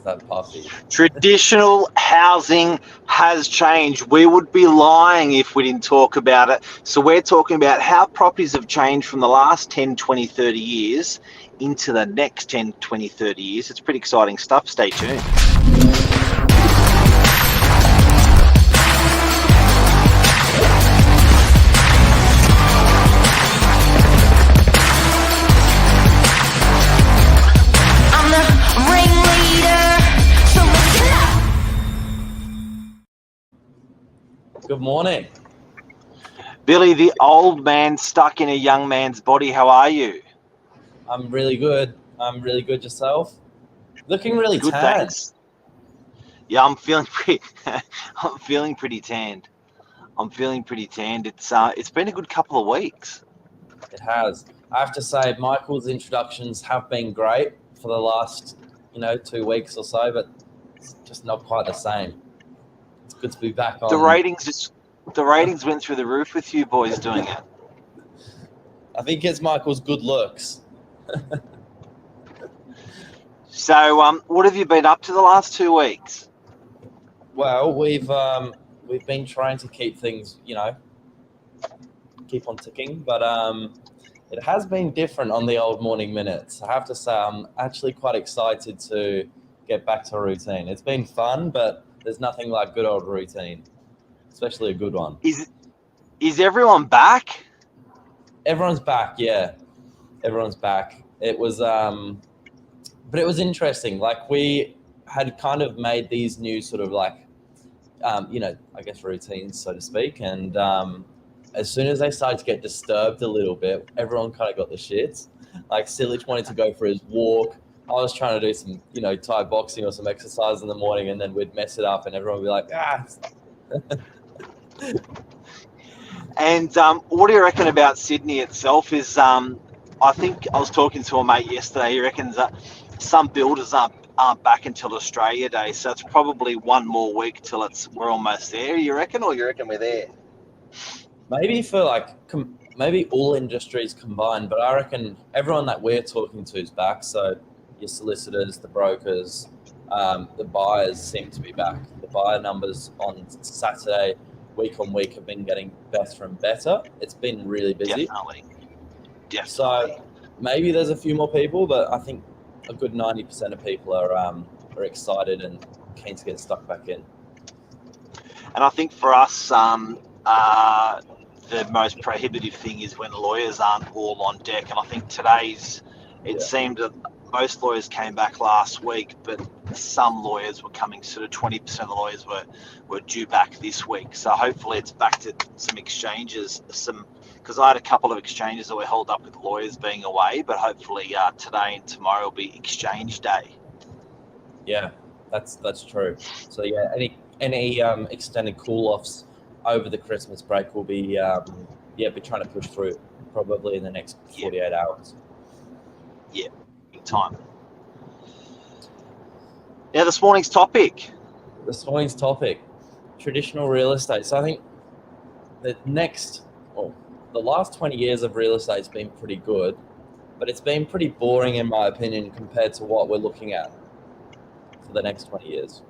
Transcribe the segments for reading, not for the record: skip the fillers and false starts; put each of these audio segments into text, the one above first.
that puffy. Traditional housing has changed. We would be lying if we didn't talk about it. So we're talking about how properties have changed from the last 10, 20, 30 years into the next 10, 20, 30 years. It's pretty exciting stuff. Stay tuned. Good morning. Billy, the old man stuck in a young man's body. How are you? I'm really good. Yourself? Looking really Good, tanned. thanks. Yeah, I'm feeling pretty. I'm feeling pretty tanned. It's been a good couple of weeks. It has. I have to say, Michael's introductions have been great for the last, 2 weeks or so, but it's just not quite the same. It's good to be back on. The ratings went through the roof with you boys doing it. I think it's Michael's good looks. So, what have you been up to the last 2 weeks? Well, we've been trying to keep things, keep on ticking, but it has been different on the old morning minutes. I have to say, I'm actually quite excited to get back to routine. It's been fun, but there's nothing like good old routine, especially a good one. Is everyone back? Everyone's back, yeah. Everyone's back. It was, but it was interesting. Like, we had kind of made these new sort of like, I guess routines, so to speak. And as soon as they started to get disturbed a little bit, everyone kind of got the shits. Like, Silich wanted to go for his walk. I was trying to do some, Thai boxing or some exercise in the morning, and then we'd mess it up, and everyone would be like, ah. And what do you reckon about Sydney itself? I think I was talking to a mate yesterday. He reckons that some builders aren't back until Australia Day, so it's probably one more week till we're almost there. You reckon, or you reckon we're there? Maybe for maybe all industries combined, but I reckon everyone that we're talking to is back. So your solicitors, the brokers, the buyers seem to be back. The buyer numbers on Saturday, week on week, have been getting better and better. It's been really busy. Definitely. So maybe there's a few more people, but I think a good 90% of people are excited and keen to get stuck back in. And I think for us, the most prohibitive thing is when lawyers aren't all on deck. And I think seemed that most lawyers came back last week, but some lawyers were coming, sort of 20% of the lawyers were due back this week. So hopefully it's back to some exchanges, because I had a couple of exchanges that were held up with lawyers being away, but hopefully today and tomorrow will be exchange day. Yeah, that's true. So yeah, any extended cool-offs over the Christmas break will be trying to push through probably in the next 48 hours. Yeah, big time. Now, this morning's topic, traditional real estate. So I think the last 20 years of real estate has been pretty good, but it's been pretty boring in my opinion compared to what we're looking at for the next 20 years.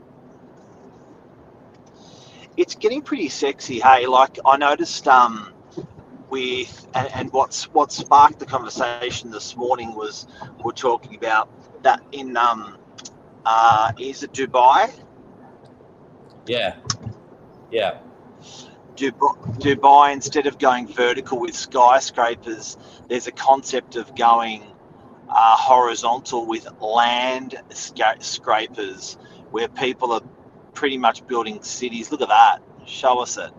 It's getting pretty sexy, hey. Like, I noticed what sparked the conversation this morning was we're talking about that in is it Dubai? Yeah. Dubai, instead of going vertical with skyscrapers, there's a concept of going horizontal with land scrapers, where people are pretty much building cities. Look at that. Show us it.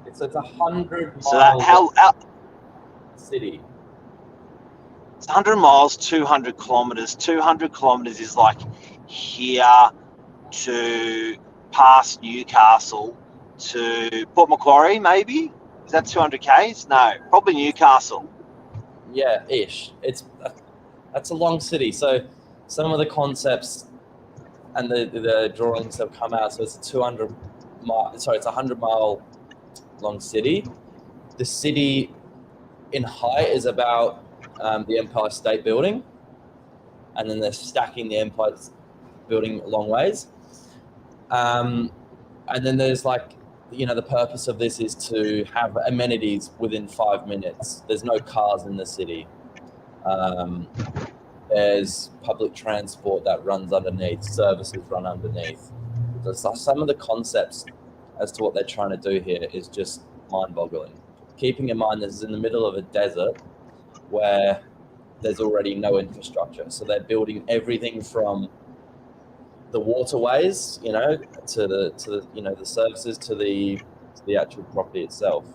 It's a 100 so that how city. It's 100 miles, 200 kilometers. 200 kilometers is like here to past Newcastle to Port Macquarie, maybe? Is that 200 k's? No, probably Newcastle. Yeah, ish. That's a long city. So some of the concepts and the drawings have come out. So it's a 100-mile long city. The city in height is about the Empire State Building, and then they're stacking the Empire building long ways. And then there's like, the purpose of this is to have amenities within 5 minutes. There's no cars in the city. There's public transport that runs underneath, services run underneath. So some of the concepts as to what they're trying to do here is just mind-boggling. Keeping in mind this is in the middle of a desert where there's already no infrastructure. So they're building everything from the waterways, to the services, to the actual property itself,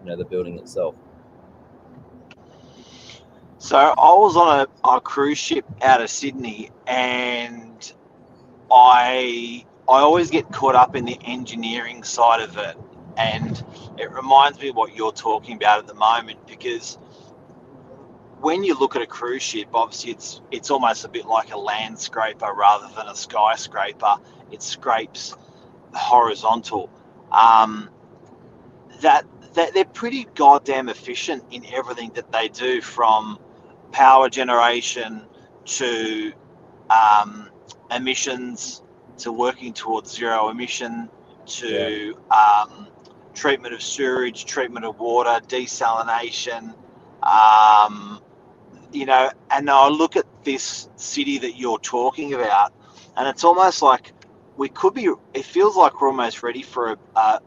the building itself. So I was on a cruise ship out of Sydney, and I always get caught up in the engineering side of it, and it reminds me of what you're talking about at the moment, because when you look at a cruise ship, obviously it's almost a bit like a land scraper rather than a skyscraper. It scrapes horizontal. That they're pretty goddamn efficient in everything that they do, from power generation to emissions, to working towards zero emission, to treatment of sewage, treatment of water, desalination. And I look at this city that you're talking about, and it's almost like it feels like we're almost ready for a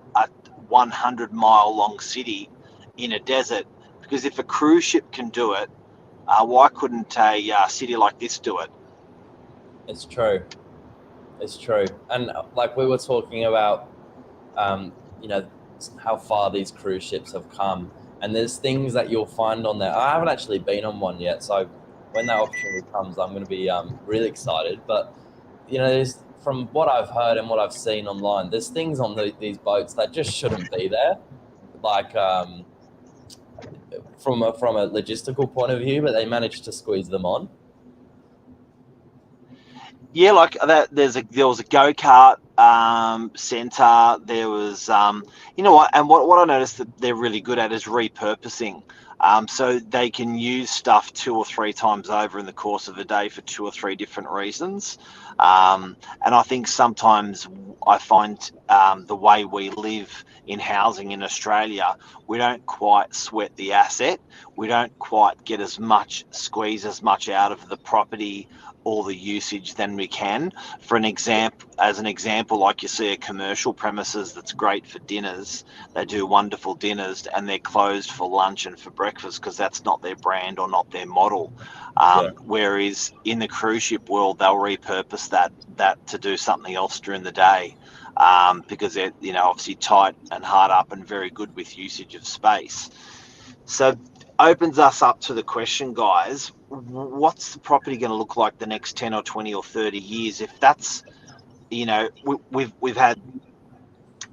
100-mile long city in a desert, because if a cruise ship can do it, why couldn't a city like this do it? It's true. And like we were talking about, how far these cruise ships have come. And there's things that you'll find on there. I haven't actually been on one yet, so when that opportunity comes, I'm going to be really excited. But, there's, from what I've heard and what I've seen online, there's things on these boats that just shouldn't be there. Like, from a logistical point of view, but they managed to squeeze them on. Yeah, like that. There was a go-kart center. There was, and what I noticed that they're really good at is repurposing. So they can use stuff 2 or 3 times over in the course of a day for 2 or 3 different reasons. And I think sometimes I find the way we live in housing in Australia, we don't quite sweat the asset. We don't quite get squeeze as much out of the property or the usage than we can. As an example, like you see a commercial premises that's great for dinners. They do wonderful dinners, and they're closed for lunch and for breakfast because that's not their brand or not their model. Whereas in the cruise ship world, they'll repurpose that to do something else during the day, because they're obviously tight and hard up and very good with usage of space. So opens us up to the question, guys, what's the property going to look like the next 10 or 20 or 30 years? If that's, we've had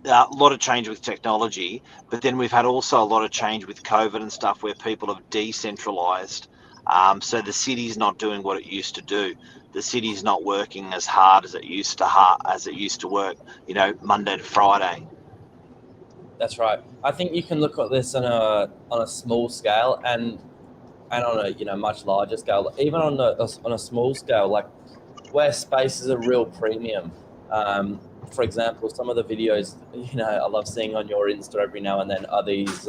a lot of change with technology, but then we've had also a lot of change with COVID and stuff where people have decentralized. So the city's not doing what it used to do. The city's not working as hard as it used to work, Monday to Friday. That's right. I think you can look at this on a small scale and on a much larger scale. Even on a small scale, like where space is a real premium. For example, some of the videos I love seeing on your Insta every now and then are these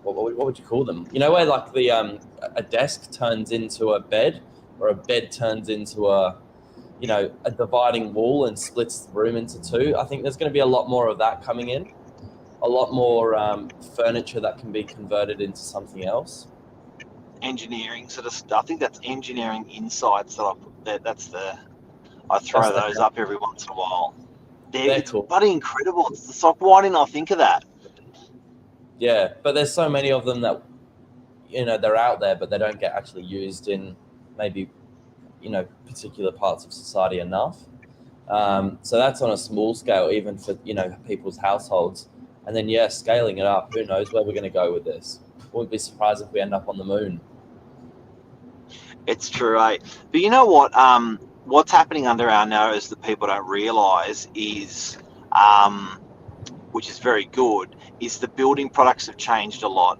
what would you call them? Where like a desk turns into a bed, or a bed turns into a dividing wall and splits the room into 2. I think there's going to be a lot more of that coming in. A lot more furniture that can be converted into something else. Engineering sort of stuff. I think that's engineering insights that I throw those up every once in a while. They're cool. Bloody incredible. It's like, why didn't I think of that? Yeah, but there's so many of them that they're out there, but they don't get actually used in maybe particular parts of society enough. So that's on a small scale, even for people's households. And then scaling it up, who knows where we're going to go with this? Wouldn't be surprised if we end up on the moon. It's true, eh? But you know what? What's happening under our nose that people don't realise is, which is very good, is the building products have changed a lot.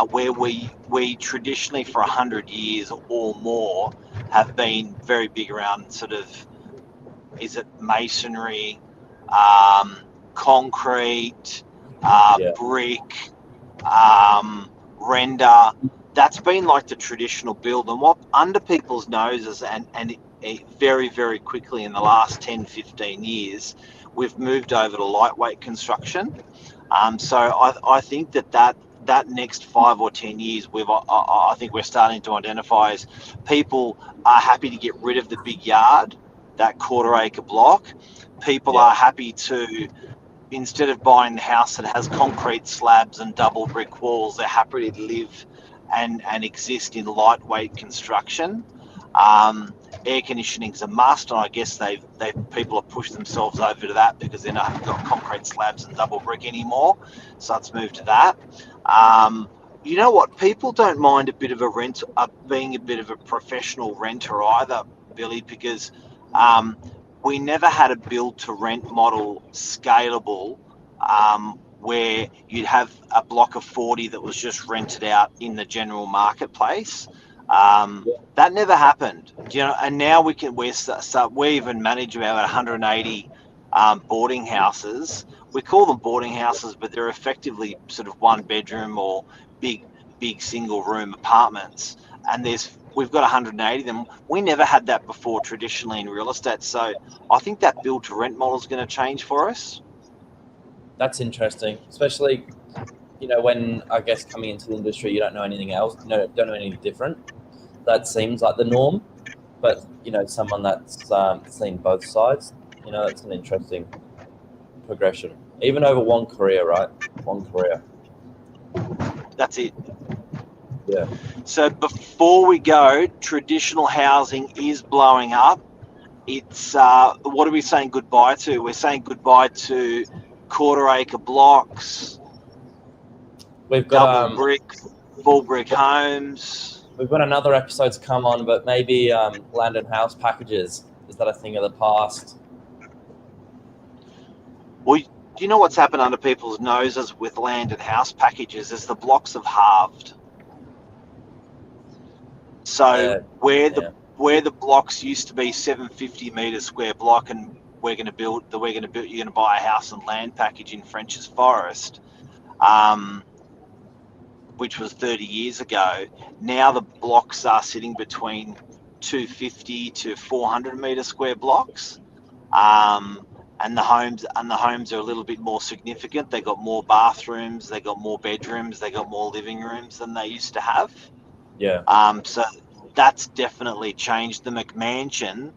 Where we traditionally for 100 years or more have been very big around sort of, is it masonry, concrete, brick, render. That's been like the traditional build, and what under people's noses, and it very, very quickly in the last 10, 15 years, we've moved over to lightweight construction. So I think that next 5 or 10 years, I think we're starting to identify as people are happy to get rid of the big yard, that quarter-acre block. People are happy to, instead of buying the house that has concrete slabs and double brick walls, they're happy to live and exist in lightweight construction. Air conditioning is a must, and I guess people have pushed themselves over to that because they're not got concrete slabs and double brick anymore. So let's move to that. You know what? People don't mind a bit of a rent, being a bit of a professional renter either, Billy, because we never had a build to rent model scalable where you'd have a block of 40 that was just rented out in the general marketplace. That never happened, and now we even manage about 180 boarding houses. We call them boarding houses, but they're effectively sort of 1 bedroom or big single room apartments, and we've got 180 of them. We never had that before traditionally in real estate, so I think that build to rent model is going to change for us. That's interesting, especially when I guess coming into the industry, you don't know anything else, don't know anything different. That seems like the norm, but someone that's seen both sides, it's an interesting progression, even over one career, right? One career. That's it. Yeah. So before we go, traditional housing is blowing up. It's what are we saying goodbye to? We're saying goodbye to quarter-acre blocks. We've got double brick, full brick homes. We've got another episode to come on, but maybe land and house packages. Is that a thing of the past? Well, do you know what's happened under people's noses with land and house packages is the blocks have halved. So where the blocks used to be 750 metre square block, and you're going to buy a house and land package in French's Forest, which was 30 years ago. Now the blocks are sitting between 250 to 400 metre square blocks, and the homes are a little bit more significant. They got more bathrooms, they got more bedrooms, they got more living rooms than they used to have. Yeah. So that's definitely changed. The McMansion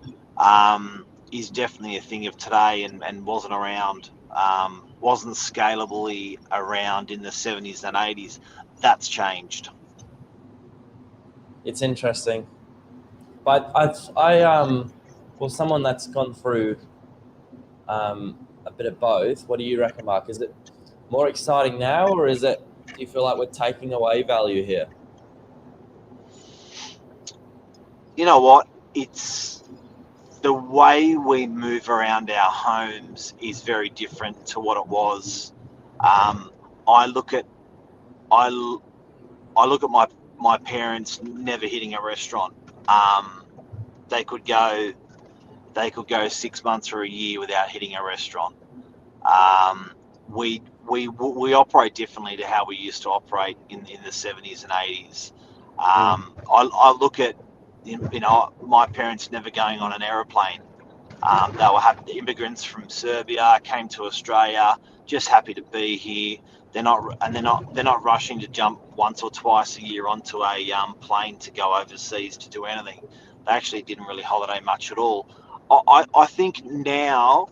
is definitely a thing of today, and wasn't around, wasn't scalably around in the 70s and 80s. That's changed. It's interesting, but someone that's gone through a bit of both. What do you reckon, Mark? Is it more exciting now, or do you feel like we're taking away value here? You know what? It's the way we move around our homes is very different to what it was. I look at my parents never hitting a restaurant. They could go 6 months or a year without hitting a restaurant. We operate differently to how we used to operate in the 70s and 80s. I look at my parents never going on an aeroplane. They were happy. The immigrants from Serbia came to Australia, just happy to be here. They're not rushing to jump once or twice a year onto a plane to go overseas to do anything. They actually didn't really holiday much at all. I think now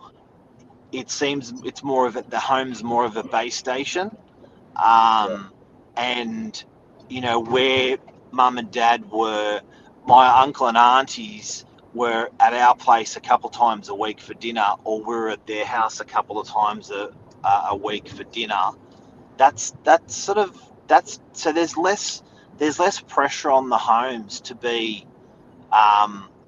it seems it's more of the home's more of a base station, and where mum and dad were, my uncle and aunties were at our place a couple of times a week for dinner, or we were at their house a couple of times a week for dinner. So there's less pressure on the homes to be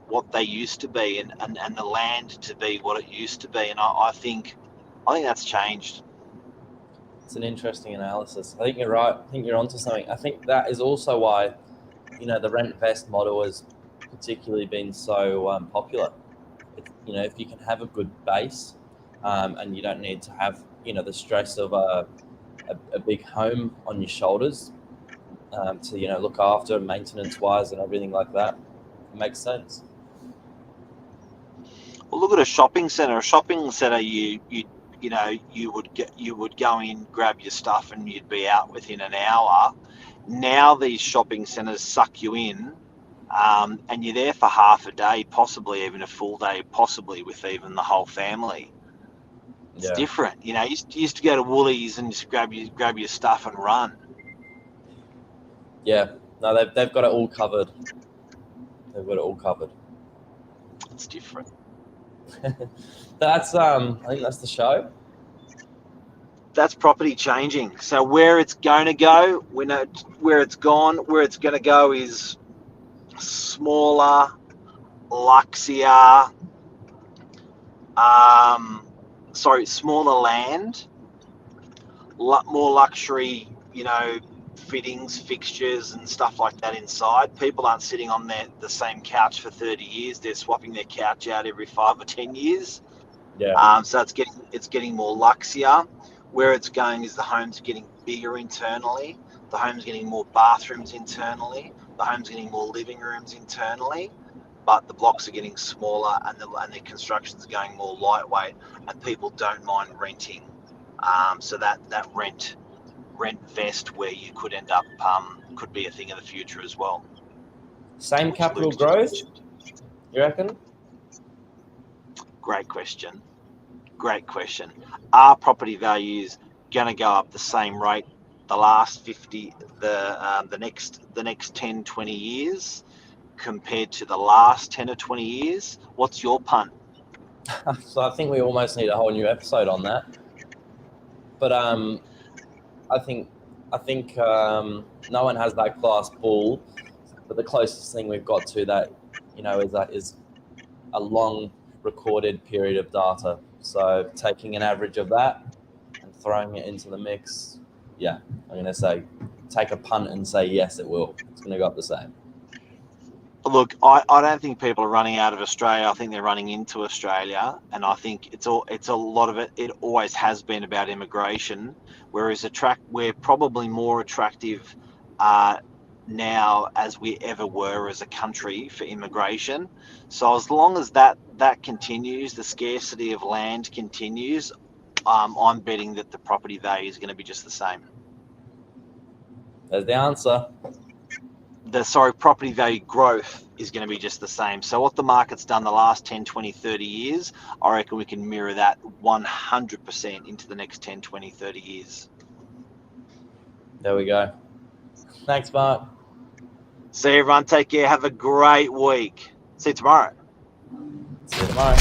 what they used to be, and the land to be what it used to be, and I think that's changed. It's an interesting analysis. I think you're right. I think you're onto something. I think that is also why the rent vest model has particularly been so popular. You know, if you can have a good base, and you don't need to have, you know, the stress of a big home on your shoulders, to, you know, look after maintenance wise and everything like that, it makes sense. Well, look at a shopping centre. A shopping centre, you know, you would go in, grab your stuff, and you'd be out within an hour. Now these shopping centres suck you in, and you're there for half a day, possibly even a full day, possibly with even the whole family. It's different. You know, you used to go to Woolies and just grab your stuff and run. Yeah, no, they've got it all covered. They've got it all covered. It's different. That's I think that's the show. That's property changing. So where it's going to go, we know where it's gone. Where it's going to go is smaller, luxier, smaller land, more luxury, you know, fittings, fixtures and stuff like that inside. People aren't sitting on the same couch for 30 years. They're swapping their couch out every 5 or 10 years. Yeah. So it's getting more luxier. Where it's going is the homes are getting bigger internally. The home's getting more bathrooms internally. The home's getting more living rooms internally. But the blocks are getting smaller, and the construction's going more lightweight, and people don't mind renting. So that rent vest where you could end up could be a thing of the future as well. Same capital growth, you reckon? Great question. Are property values going to go up the same rate the last 50, the next 10, 20 years compared to the last 10 or 20 years? What's your punt? So I think we almost need a whole new episode on that. But I think no one has that glass ball. But the closest thing we've got to that, you know, is a long recorded period of data. So taking an average of that and throwing it into the mix, yeah, I'm going to say take a punt and say yes, it will. It's going to go up the same. Look, I don't think people are running out of Australia. I think they're running into Australia, and I think it's a lot of it. It always has been about immigration, whereas we're probably more attractive now as we ever were as a country for immigration. So as long as that continues, the scarcity of land continues, I'm betting that the property value is going to be just the same. There's the answer. Property value growth is going to be just the same. So what the market's done the last 10, 20, 30 years, I reckon we can mirror that 100% into the next 10, 20, 30 years. There we go. Thanks, Mark. See you, everyone. Take care. Have a great week. See you tomorrow. See you tomorrow.